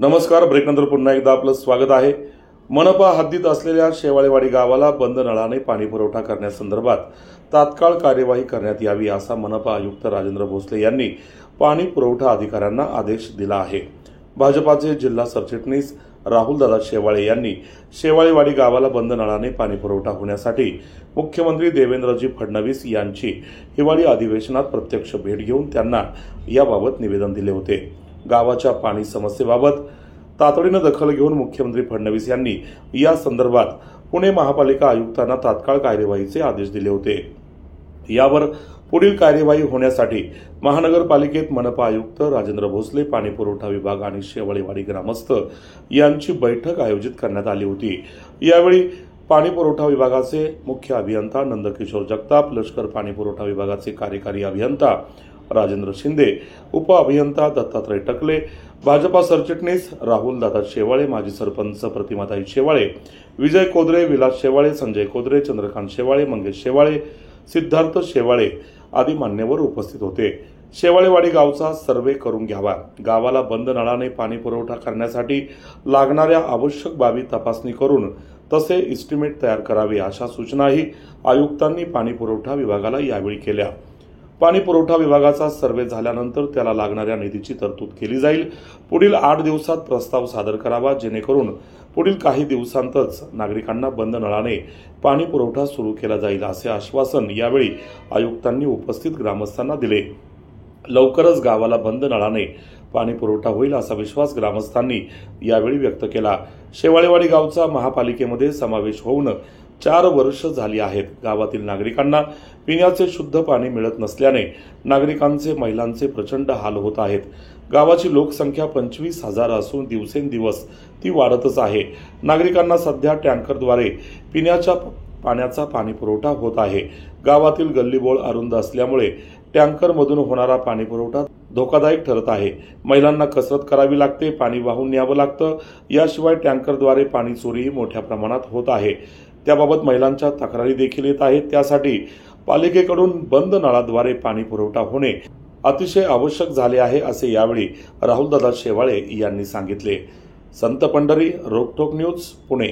नमस्कार. ब्रेकनंतर पुन्हा एकदा आपलं स्वागत आहे. मनपा हद्दीत असलेल्या शेवाळेवाडी गावाला बंद नळाने पाणी पुरवठा करण्यासंदर्भात तात्काळ कार्यवाही करण्यात यावी असा मनपा आयुक्त राजेंद्र भोसले यांनी पाणी पुरवठा अधिकाऱ्यांना आदेश दिला आहे. भाजपाचे जिल्हा सरचिटणीस राहुलदादा शेवाळे यांनी शेवाळेवाडी गावाला बंद नळाने पाणी पुरवठा होण्यासाठी मुख्यमंत्री देवेंद्रजी फडणवीस यांची हिवाळी अधिवेशनात प्रत्यक्ष भेट घेऊन त्यांना याबाबत निवेदन दिले होते. गावाच्या पाणी समस्येबाबत तातडीने दखल घेऊन मुख्यमंत्री फडणवीस यांनी या संदर्भात पुणे महापालिका आयुक्तांना तात्काळ कार्यवाहीचे आदेश दिले होते. यावर पुढील कार्यवाही होण्यासाठी महानगरपालिकेत मनपा आयुक्त राजेंद्र भोसले, पाणी पुरवठा विभाग आणि शेवाळेवाडी ग्रामस्थ यांची बैठक आयोजित करण्यात आली होती. यावेळी पाणी पुरवठा विभागाचे मुख्य अभियंता नंदकिशोर जगताप, लष्कर पाणी पुरवठा विभागाचे कार्यकारी अभियंता राजेंद्र शिंदे, उप अभियंता दत्तात्रय टकले, भाजपा सरचिटणीस राहुलदादा शेवाळे, माजी सरपंच प्रतिमाताई शेवाळे, विजय कोदरे, विलास शेवाळे, संजय कोदरे, चंद्रकांत शेवाळे, मंगेश शेवाळे, सिद्धार्थ शेवाळे आदी मान्यवर उपस्थित होते. शेवाळेवाडी गावचा सर्वे करून घ्यावा. गावाला बंद नळाने पाणी पुरवठा करण्यासाठी लागणाऱ्या आवश्यक बाबी तपासणी करून तसे इस्टिमेट तयार करावे अशा सूचनाही आयुक्तांनी पाणी पुरवठा विभागाला यावेळी केल्या. पाणी पुरवठा विभागाचा सर्वे झाल्यानंतर त्याला लागणाऱ्या निधीची तरतूद केली जाईल. पुढील 8 दिवसात प्रस्ताव सादर करावा, जेणेकरून पुढील काही दिवसांतच नागरिकांना बंद नळाने पाणी पुरवठा सुरू केला जाईल असे आश्वासन यावेळी आयुक्तांनी उपस्थित ग्रामस्थांना दिले. लवकरच गावाला बंद नळाने पाणी पुरवठा होईल असा विश्वास ग्रामस्थांनी यावेळी व्यक्त केला. शेवाळेवाडी गावचा महापालिकेमध्ये समावेश होऊन 4 वर्ष झाली आहेत. गावातील नागरिकांना पिण्याचे शुद्ध पाणी मिळत नसल्याने नागरिकांचे, महिलांचे प्रचंड हाल होत आहेत. गावाची लोकसंख्या 25,000 असून दिवसेंदिवस ती वाढतच आहे. नागरिकांना सध्या टँकरद्वारे पिण्याच्या पाण्याचा पाणी पुरवठा होत आहे. गावातील गल्लीबोळ अरुंद असल्यामुळे टँकरमधून होणारा पाणी पुरवठा धोकादायक ठरत आहे. महिलांना कसरत करावी लागते, पाणी वाहून न्यावं लागतं. याशिवाय टँकरद्वारे पाणी चोरीही मोठ्या प्रमाणात होत आहे. त्याबाबत महिलांच्या तक्रारी देखील येत आहेत. त्यासाठी पालिकेकडून बंद नळाद्वारे पाणी पुरवठा होणे अतिशय आवश्यक झाले आहे असे यावेळी राहुलदादा शेवाळे यांनी सांगितले. संत पंढरी, रोकठोक न्यूज, पुणे.